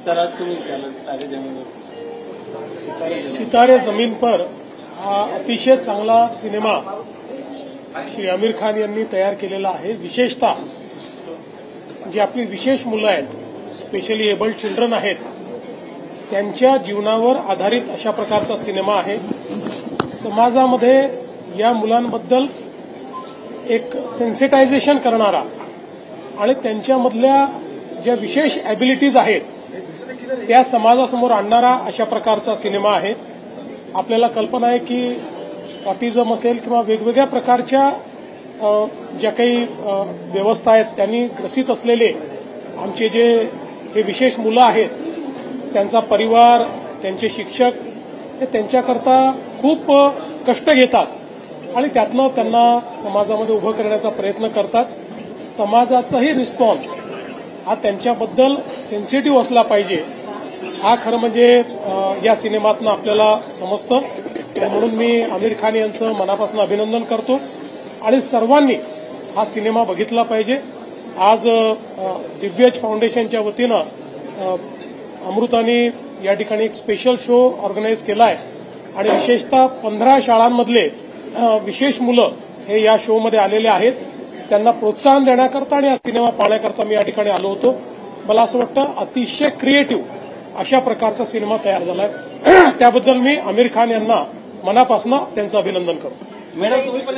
Sir आज तुम्ही सितारे जमीन पर हा अतिशय चांगला सिनेमा श्री आमिर खान यांनी तयार केलेला आहे। विशेषतः जी आपली विशेष मुलं आहेत, स्पेशली एबल्ड चिल्ड्रन आहेत, त्यांच्या जीवनावर आधारित अशा प्रकारचा सिनेमा आहे। समाजामध्ये या मुलांबद्दल एक सेन्सिटायझेशन करणारा आणि त्यांच्यामधल्या ज्या विशेष ॲबिलिटीज आहेत त्या समाजासमोर आणणारा अशा प्रकारचा सिनेमा आहे। आपल्याला कल्पना आहे की ऑटिझम असेल किंवा वेगवेगळ्या प्रकारच्या ज्या काही व्यवस्था आहेत त्यांनी ग्रसित असलेले आमचे जे हे विशेष मुलं आहेत, त्यांचा परिवार, त्यांचे शिक्षक हे त्यांच्याकरता खूप कष्ट घेतात आणि त्यातनं त्यांना समाजामध्ये उभं करण्याचा प्रयत्न करतात। समाजाचाही रिस्पॉन्स हा त्यांच्याबद्दल सेन्सिटिव्ह असला पाहिजे, हा खरं म्हणजे या सिनेमातनं आपल्याला समजतं। म्हणून मी आमिर खान यांचं मनापासून अभिनंदन करतो आणि सर्वांनी हा सिनेमा बघितला पाहिजे। आज दिव्यज फाउंडेशनच्या वतीनं अमृतानी या ठिकाणी एक स्पेशल शो ऑर्गनाईज केला आहे आणि विशेषतः 15 शाळांमधले विशेष मुलं हे या शोमध्ये आलेले आहेत। त्यांना प्रोत्साहन देण्याकरता आणि हा सिनेमा पाहण्याकरता मी या ठिकाणी आलो होतो। मला असं वाटतं अतिशय क्रिएटिव्ह अशा प्रकारचा सिनेमा तयार झाला आहे। त्याबद्दल मी आमिर खान यांना मनापासून त्यांचं अभिनंदन करतो। मॅडम तुम्ही पण